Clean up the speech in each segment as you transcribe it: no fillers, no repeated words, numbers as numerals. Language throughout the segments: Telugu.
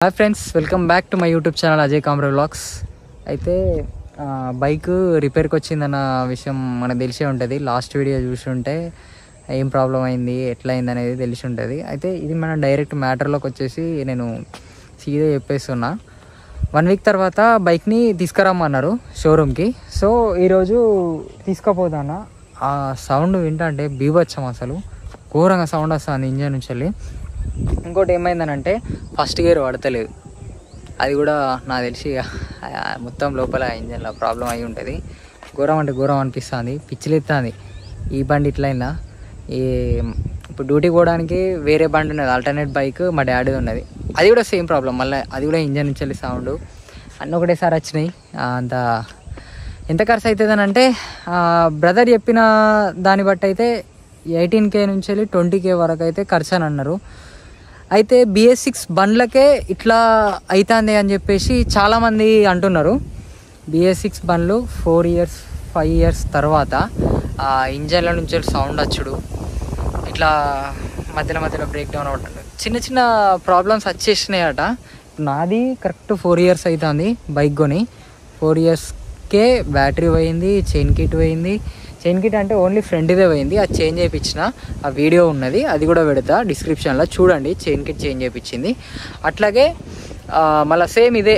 Hi friends, welcome back to my YouTube channel Ajay Kamre vlogs. అయితే బైక్ రిపేర్కి వచ్చిందన్న విషయం మనకు తెలిసే ఉంటుంది. లాస్ట్ వీడియో చూసి ఉంటే ఏం ప్రాబ్లం అయింది, ఎట్లా అయింది అనేది తెలిసి ఉంటుంది. అయితే ఇది మనం డైరెక్ట్ మ్యాటర్లోకి వచ్చేసి నేను సీదా చెప్పేస్తున్నా. 1 వీక్ తర్వాత బైక్ని తీసుకురమ్మన్నారు షోరూమ్కి. సో ఈరోజు తీసుకుపోతాను. ఆ సౌండ్ వింటంటే బీభత్సం, అసలు ఘోరంగా సౌండ్ వస్తుంది ఇంజన్ నుంచి వెళ్ళి. ఇంకోటి ఏమైందనంటే ఫస్ట్ గేర్ పడతలేదు. అది కూడా నాకు తెలిసి మొత్తం లోపల ఇంజన్లో ప్రాబ్లం అయి ఉంటుంది. ఘోరం అంటే ఘోరం అనిపిస్తుంది, పిచ్చిలెత్తుంది. ఈ బండి ఇట్లా అయిందా? ఇప్పుడు డ్యూటీకి పోవడానికి వేరే బండి ఉన్నది, ఆల్టర్నేట్ బైక్ మా డాడీది ఉన్నది. అది కూడా సేమ్ ప్రాబ్లం, మళ్ళీ అది కూడా ఇంజన్ నుంచి వెళ్ళి సౌండ్ అన్నీ ఒకటేసారి వచ్చినాయి. అంత ఎంత ఖర్చు అవుతుందని అంటే బ్రదర్ చెప్పిన దాన్ని బట్టి అయితే 18K నుంచి వెళ్ళి 20K వరకు అయితే ఖర్చు అని అన్నారు. అయితే BS6 బండ్లకే ఇట్లా అవుతుంది అని చెప్పేసి చాలామంది అంటున్నారు. BS6 బండ్లు 4 ఇయర్స్ 5 ఇయర్స్ తర్వాత ఇంజన్ల నుంచి సౌండ్ వచ్చుడు, ఇట్లా మధ్యలో బ్రేక్ డౌన్ అవుతుంది, చిన్న చిన్న ప్రాబ్లమ్స్ వచ్చేసినాయట. నాది కరెక్ట్ 4 ఇయర్స్ అవుతుంది బైక్ కొని. 4 ఇయర్స్కే బ్యాటరీ పోయింది, చైన్ కిట్ పోయింది. చైన్ కిట్ అంటే ఓన్లీ ఫ్రంట్దే పోయింది, అది చేంజ్ చేయించిన ఆ వీడియో ఉన్నది, అది కూడా పెడతా డిస్క్రిప్షన్లో చూడండి. చైన్ కిట్ చేంజ్ చేయించింది. అట్లాగే మళ్ళీ సేమ్ ఇదే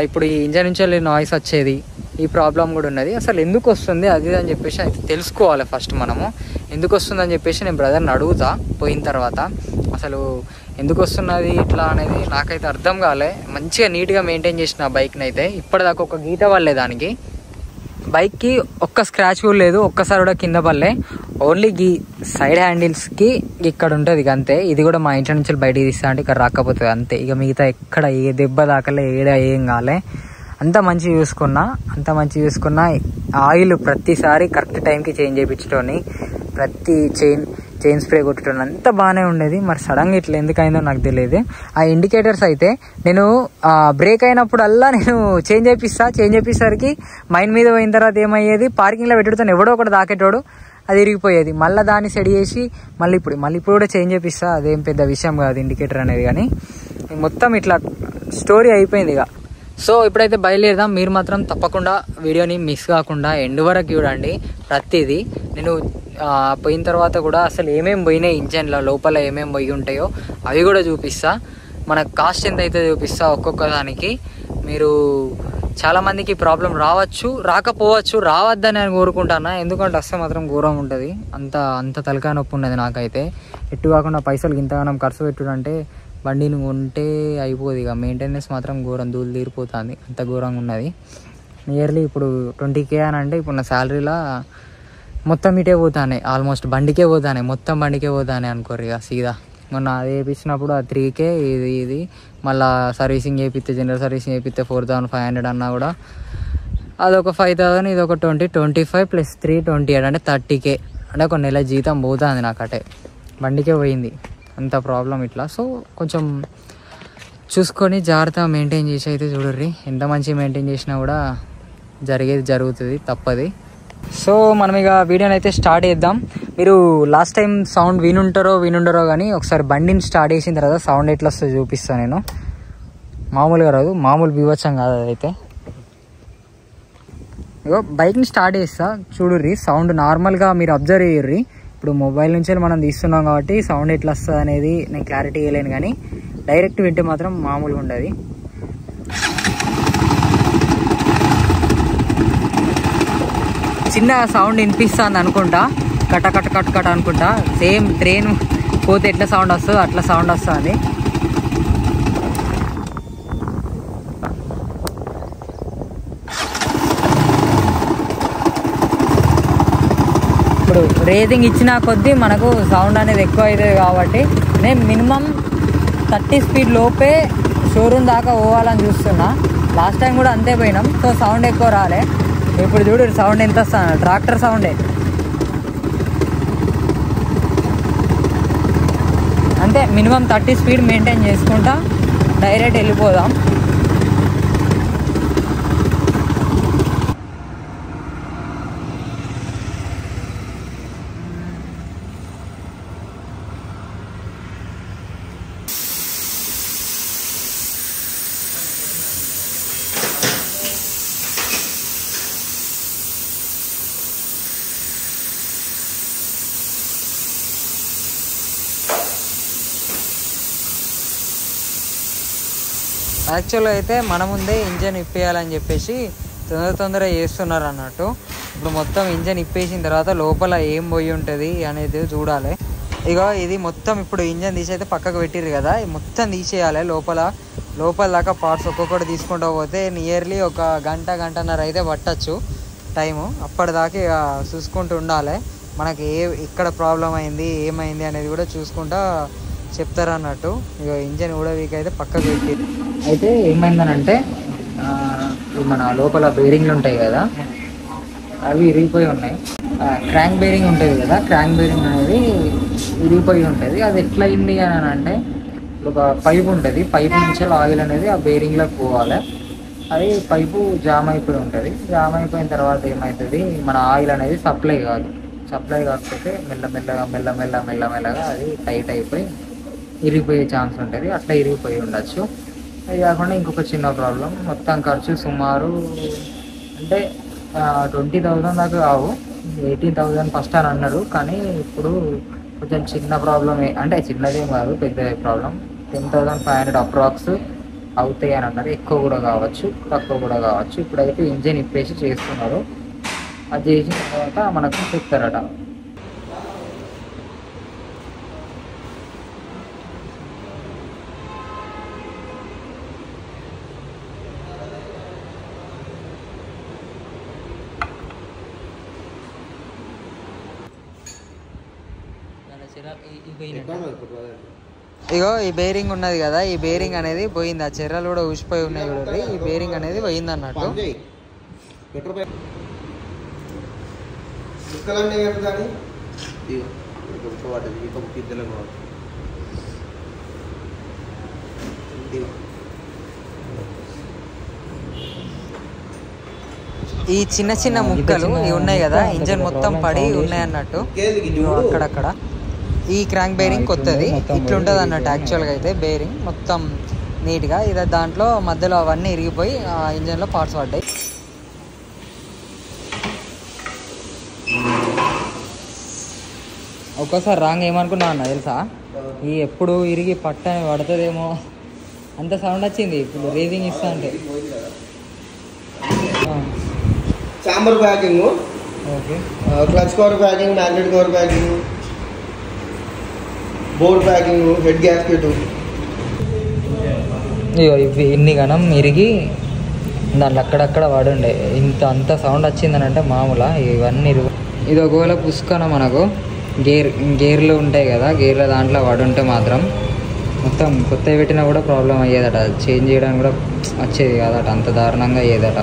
ఇప్పుడు ఈ ఇంజన్ నుంచి వెళ్ళి నాయిస్ వచ్చేది, ఈ ప్రాబ్లం కూడా ఉన్నది. అసలు ఎందుకు వస్తుంది అది అని చెప్పేసి అయితే తెలుసుకోవాలి ఫస్ట్ మనము. ఎందుకు వస్తుంది అని చెప్పేసి నేను బ్రదర్ని అడుగుతా పోయిన తర్వాత. అసలు ఎందుకు వస్తున్నది ఇట్లా అనేది నాకైతే అర్థం కాలే. మంచిగా నీట్గా మెయింటైన్ చేసిన బైక్ని అయితే ఇప్పటిదాకా ఒక గీత పడలే దానికి. బైక్కి ఒక్క స్క్రాచ్ కూడా లేదు, ఒక్కసారి కూడా కింద పడలే. ఓన్లీ ఈ సైడ్ హ్యాండిల్స్కి ఇక్కడ ఉంటుంది ఇక అంతే. ఇది కూడా మా ఇంట్లో నుంచి బయటికి తీస్తా అంటే ఇక్కడ రాకపోతుంది అంతే. ఇక మిగతా ఎక్కడ ఏ దెబ్బ దాకలే, ఏం కాలే. అంత మంచిగా చూసుకున్నా. ఆయిల్ ప్రతిసారి కరెక్ట్ టైంకి చేంజ్ చేయించటోని, ప్రతి చైన్ స్ప్రే కొట్టడం అంతా బాగానే ఉండేది. మరి సడన్గా ఇట్లా ఎందుకైందో నాకు తెలియదు. ఆ ఇండికేటర్స్ అయితే నేను బ్రేక్ అయినప్పుడల్లా నేను చేంజ్ చేయించేసరికి మైండ్ మీద పోయిన తర్వాత ఏమయ్యేది, పార్కింగ్లో పెట్టుడుతాను ఎవడో ఒకటి దాకేటోడు, అది ఇరిగిపోయేది. మళ్ళీ దాన్ని సెట్ చేసి మళ్ళీ ఇప్పుడు కూడా చేంజ్ చేపిస్తా. అదేం పెద్ద విషయం కాదు ఇండికేటర్ అనేది. కానీ మొత్తం ఇట్లా స్టోరీ అయిపోయింది ఇక. సో ఇప్పుడైతే బయలుదేరదాం. మీరు మాత్రం తప్పకుండా వీడియోని మిస్ కాకుండా ఎండ్ వరకు చూడండి ప్రతిదీ. నేను పోయిన తర్వాత కూడా అసలు ఏమేమి పోయినాయి ఇంజన్లో, లోపల ఏమేమి పోయి ఉంటాయో అవి కూడా చూపిస్తా. మన కాస్ట్ ఎంత అయితే చూపిస్తా ఒక్కొక్క దానికి. మీరు చాలామందికి ప్రాబ్లం రావచ్చు, రాకపోవచ్చు, రావద్దని నేను కోరుకుంటాను. ఎందుకంటే వస్తే మాత్రం ఘోరం ఉంటుంది. అంత తలకాయ నొప్పి ఉన్నది నాకైతే. ఎట్టు కాకుండా పైసలు ఇంతగానం ఖర్చు పెట్టుడంటే బండిని కొంటే అయిపోదు ఇక. మెయింటెనెన్స్ మాత్రం ఘోరం, దూలు తీరిపోతుంది, అంత ఘోరంగా ఉన్నది. నియర్లీ ఇప్పుడు 20K అని అంటే ఇప్పుడు నా శాలరీలో మొత్తం ఇటే పోతానే, ఆల్మోస్ట్ బండికే పోతానే అనుకోరు ఇక సీదా. మొన్న అది వేయించినప్పుడు ఆ 3K, ఇది మళ్ళీ సర్వీసింగ్ చేయిస్తే, జనరల్ సర్వీసింగ్ చేయిస్తే 4500 అన్నా కూడా అదొక 5000, ఇది ఒక 25 ప్లస్ 3 28 అంటే 30K. అంటే ఒక నెల జీతం పోతుంది నాకు అటే, బండికే పోయింది. అంత ప్రాబ్లం ఇట్లా. సో కొంచెం చూసుకొని జాగ్రత్తగా మెయింటైన్ చేసి అయితే చూడర్రి. ఎంత మంచిగా మెయింటైన్ చేసినా కూడా జరుగుతుంది, తప్పది. సో మనం ఇక వీడియోని అయితే స్టార్ట్ చేద్దాం. మీరు లాస్ట్ టైం సౌండ్ వినుండరో కానీ ఒకసారి బండిని స్టార్ట్ చేసిన తర్వాత సౌండ్ ఎట్లా వస్తుందో చూపిస్తాను నేను. మామూలుగా రాదు, మామూలు బీభత్సం కాదు అదైతే. ఇగో బైక్ని స్టార్ట్ చేస్తా చూడుర్రి. సౌండ్ నార్మల్గా మీరు అబ్జర్వ్ చేయర్రి. ఇప్పుడు మొబైల్ నుంచి మనం తీస్తున్నాం కాబట్టి సౌండ్ ఎట్లా వస్తుంది అనేది నేను క్లారిటీ ఇవ్వలేను, కానీ డైరెక్ట్ వింటే మాత్రం మామూలుగా ఉండదు. చిన్న సౌండ్ వినిపిస్తుంది అనుకుంటా, కట్ అనుకుంటా. సేమ్ ట్రైన్ పోతే ఎట్లా సౌండ్ వస్తుందో అట్లా సౌండ్ వస్తుంది. ఇప్పుడు రేసింగ్ ఇచ్చిన కొద్దీ మనకు సౌండ్ అనేది ఎక్కువ అవుతుంది కాబట్టి నేను మినిమం 30 స్పీడ్ లోపే షోరూమ్ దాకా పోవాలని చూస్తున్నా. లాస్ట్ టైం కూడా అంతే పోయినాం, సో సౌండ్ ఎక్కువ రాలే. ఇప్పుడు చూడు సౌండ్ ఎంత వస్తుంది, ట్రాక్టర్ సౌండే. అంటే మినిమం 30 స్పీడ్ మెయింటైన్ చేసుకుంటా డైరెక్ట్ వెళ్ళిపోదాం. యాక్చువల్గా అయితే మన ముందే ఇంజన్ ఇప్పేయాలని చెప్పేసి తొందరగా చేస్తున్నారు అన్నట్టు. ఇప్పుడు మొత్తం ఇంజన్ ఇప్పేసిన తర్వాత లోపల ఏం పోయి ఉంటుంది అనేది చూడాలి. ఇక ఇది మొత్తం ఇప్పుడు ఇంజన్ తీసైతే పక్కకు పెట్టిరు కదా, మొత్తం తీసేయాలి. లోపల దాకా పార్ట్స్ ఒక్కొక్కటి తీసుకుంటూ పోతే నియర్లీ ఒక గంటన్నర అయితే పట్టచ్చు టైము. అప్పటిదాకా ఇక చూసుకుంటూ ఉండాలి. మనకి ఎక్కడ ప్రాబ్లం అయింది ఏమైంది అనేది కూడా చూసుకుంటా చెప్తారు అన్నట్టు. ఇక ఇంజన్ కూడా వీక్ అయితే పక్కకు పెట్టి అయితే ఏమైందనంటే మన లోపల బేరింగ్లు ఉంటాయి కదా, అవి ఇరిగిపోయి ఉన్నాయి. క్రాంక్ బేరింగ్ ఉంటుంది కదా, క్రాంక్ బేరింగ్ అనేది ఇరిగిపోయి ఉంటుంది. అది ఎట్లా అయింది అని అంటే ఒక పైపు ఉంటుంది, పైపు నుంచి ఆయిల్ అనేది ఆ బేరింగ్లోకి పోవాలి. అది పైపు జామ్ అయిపోయి ఉంటుంది. జామ్ అయిపోయిన తర్వాత ఏమవుతుంది, మన ఆయిల్ అనేది సప్లై కాకపోతే మెల్లమెల్లగా అది టైట్ అయిపోయి ఇరిగిపోయే ఛాన్స్ ఉంటుంది. అట్లా ఇరిగిపోయి ఉండొచ్చు. అది కాకుండా ఇంకొక చిన్న ప్రాబ్లం, మొత్తం ఖర్చు సుమారు అంటే 20,000 దాకా కావు, 18,000 ఫస్ట్ అని అన్నారు. కానీ ఇప్పుడు కొంచెం చిన్న ప్రాబ్లమే, అంటే చిన్నదేం కాదు పెద్ద ప్రాబ్లం, 10,500 అప్రాక్స్ అవుతాయి అని అన్నారు. ఎక్కువ కూడా కావచ్చు, తక్కువ కూడా కావచ్చు. ఇప్పుడైతే ఇంజన్ ఇప్పేసి చేస్తున్నారు. అది చేసిన తర్వాత మనకు చెప్తారట. ఇగో ఈ బేరింగ్ ఉన్నది కదా, ఈ బేరింగ్ అనేది పోయింది. ఆ చెర్రలు కూడా ఊసిపోయి ఉన్నాయి చూడండి. ఈ బేరింగ్ అనేది పోయింది అన్నట్టు. ఈ చిన్న ముక్కలు ఇవి ఉన్నాయి కదా, ఇంజన్ మొత్తం పడి ఉన్నాయి అన్నట్టు అక్కడక్కడ. ఈ క్రాంక్ బేరింగ్ కొత్తది ఇట్లుంటుంది అన్నట్టు. యాక్చువల్గా అయితే బేరింగ్ మొత్తం నీట్గా ఇది, దాంట్లో మధ్యలో అవన్నీ ఇరిగిపోయి ఆ ఇంజన్లో పార్ట్స్ పడ్డాయి. ఒక్కోసారి రాంగ్ ఏమనుకున్నా అన్న తెలుసా, ఈ ఎప్పుడు ఇరిగి పడుతుందేమో అంత సౌండ్ వచ్చింది. ఇప్పుడు రేసింగ్ ఇస్తా అంటే chamber packing, okay, clutch cover packing, magnet cover packing, board packing, head gasket. ఇవి ఇన్ని గణం ఇరిగి దాంట్లో అక్కడక్కడ పడుండే. అంత సౌండ్ వచ్చిందని అంటే మామూలా ఇవన్నీ ఇది ఒకవేళ పుష్కన మనకు గేర్లు ఉంటాయి కదా, గేర్ల దాంట్లో పడుంటే మాత్రం మొత్తం కొత్తవి పెట్టినా కూడా ప్రాబ్లం అయ్యేదట. చేంజ్ చేయడానికి కూడా వచ్చేది కాదట, అంత దారుణంగా అయ్యేదట.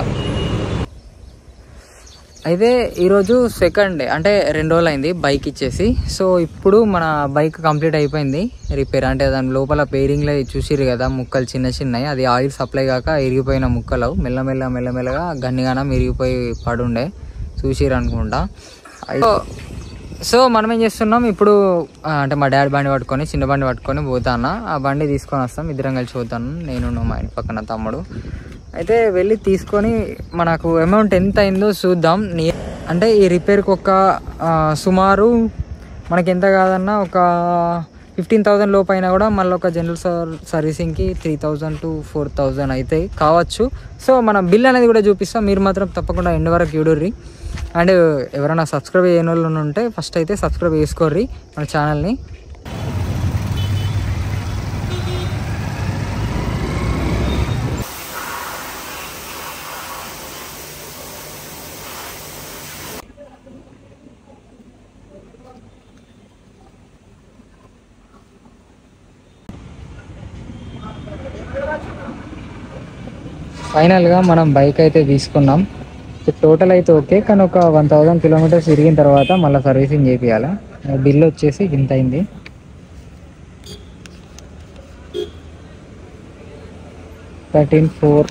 అయితే ఈరోజు సెకండ్ డే, అంటే 2 రోజులు అయింది బైక్ ఇచ్చేసి. సో ఇప్పుడు మన బైక్ కంప్లీట్ అయిపోయింది రిపేర్. అంటే దాని లోపల బేరింగ్లో చూసిరు కదా ముక్కలు చిన్నవి, అది ఆయిల్ సప్లై కాక ఇరిగిపోయిన ముక్కలు మెల్లమెల్లగా గన్నిగానం ఇరిగిపోయి పడుండే, చూసిరు అనుకుంటా. సో మనం ఏం చేస్తున్నాం ఇప్పుడు అంటే మా డాడీ బండి పట్టుకొని, చిన్న బండి పట్టుకొని పోతాను. ఆ బండి తీసుకొని వస్తాం, ఇద్దరం కలిసి పోతాను, నేను మా ఇంటి పక్కన తమ్ముడు. అయితే వెళ్ళి తీసుకొని మనకు అమౌంట్ ఎంత అయిందో చూద్దాం. అంటే ఈ రిపేర్కి ఒక సుమారు మనకి ఎంత కాదన్నా ఒక 15,000 లోపు అయినా కూడా మళ్ళీ ఒక జనరల్ సర్వీసింగ్కి 3,000 to 4,000 అయితే కావచ్చు. సో మన బిల్ అనేది కూడా చూపిస్తాం, మీరు మాత్రం తప్పకుండా ఎండ్ వరకు చూడుర్రి. అండ్ ఎవరైనా సబ్స్క్రైబ్ చేయని వాళ్ళు ఉంటే ఫస్ట్ అయితే సబ్స్క్రైబ్ చేసుకోర్రి మన ఛానల్ని. ఫైనల్గా మనం బైక్ అయితే తీసుకున్నాం. టోటల్ అయితే ఓకే, కానీ ఒక 1,000 కిలోమీటర్స్ తిరిగిన తర్వాత మళ్ళీ సర్వీసింగ్ చేయాలి. బిల్ వచ్చేసి ఇంత అయింది. 13,400.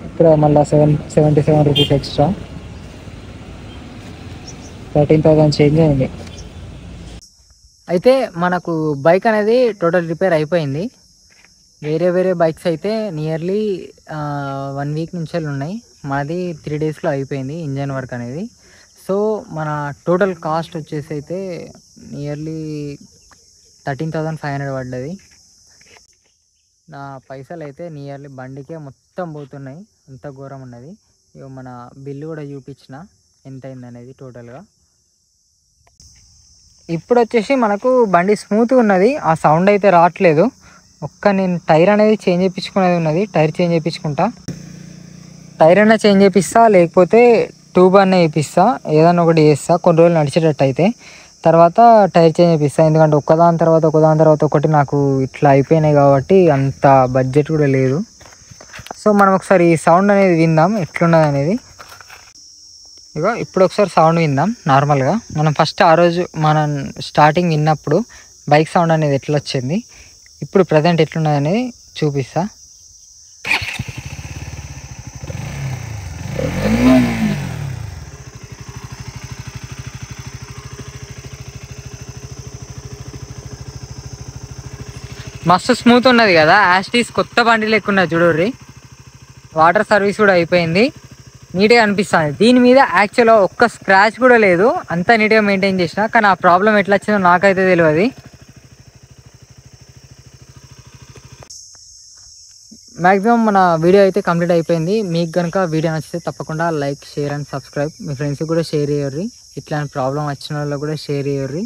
ఇక్కడ మళ్ళీ 77 రూపీస్ ఎక్స్ట్రా, 13,000 చేంజ్ అయింది. అయితే మనకు బైక్ అనేది టోటల్ రిపేర్ అయిపోయింది. వేరే బైక్స్ అయితే నియర్లీ 1 వీక్ నుంచి ఉన్నాయి, మాది 3 డేస్లో అయిపోయింది ఇంజన్ వర్క్ అనేది. సో మన టోటల్ కాస్ట్ వచ్చేసి అయితే నియర్లీ 13,500 పడ్డది. నా పైసలు అయితే నియర్లీ బండికే మొత్తం పోతున్నాయి, అంత ఘోరం ఉన్నది. ఇక మన బిల్లు కూడా చూపించిన ఎంత అయింది అనేది టోటల్గా. ఇప్పుడు వచ్చేసి మనకు బండి స్మూత్గా ఉన్నది, ఆ సౌండ్ అయితే రావట్లేదు. నేను టైర్ అనేది చేంజ్ చేయించుకునేది ఉన్నది, టైర్ చేంజ్ చేయించుకుంటా. టైర్ అయినా చేంజ్ చేపిస్తా, లేకపోతే ట్యూబ్ అన్న వేపిస్తా, ఏదన్నా ఒకటి చేస్తా కొన్ని రోజులు నడిచేటట్టు అయితే. తర్వాత టైర్ చేంజ్ చేపిస్తా, ఎందుకంటే ఒకదాని తర్వాత ఒకటి నాకు ఇట్లా అయిపోయినాయి కాబట్టి అంత బడ్జెట్ కూడా లేదు. సో మనం ఒకసారి సౌండ్ అనేది విందాం ఎట్లున్నది అనేది. ఇగో ఇప్పుడు ఒకసారి సౌండ్ విందాం నార్మల్గా. మనం ఫస్ట్ ఆ రోజు మనం స్టార్టింగ్ విన్నప్పుడు బైక్ సౌండ్ అనేది ఎట్లా వచ్చింది, ఇప్పుడు ప్రజెంట్ ఎట్లున్నది అనేది చూపిస్తా. మస్తు స్మూత్ ఉన్నది కదా, యాస్టీస్ కొత్త బండి లెక్కున్నది చూడుర్రి. వాటర్ సర్వీస్ కూడా అయిపోయింది, నీట్గా అనిపిస్తుంది. దీని మీద యాక్చువల్గా ఒక్క స్క్రాచ్ కూడా లేదు, అంతా నీట్గా మెయింటైన్ చేసిన. కానీ ఆ ప్రాబ్లం ఎట్లా వచ్చిందో నాకైతే తెలియదు. మ్యాక్సిమం మన వీడియో అయితే కంప్లీట్ అయిపోయింది. మీకు కనుక వీడియో నచ్చితే తప్పకుండా లైక్, షేర్ అండ్ సబ్స్క్రైబ్. మీ ఫ్రెండ్స్కి కూడా షేర్ చేయర్రి, ఇట్లాంటి ప్రాబ్లం వచ్చిన వాళ్ళకి కూడా షేర్ చేయర్రి.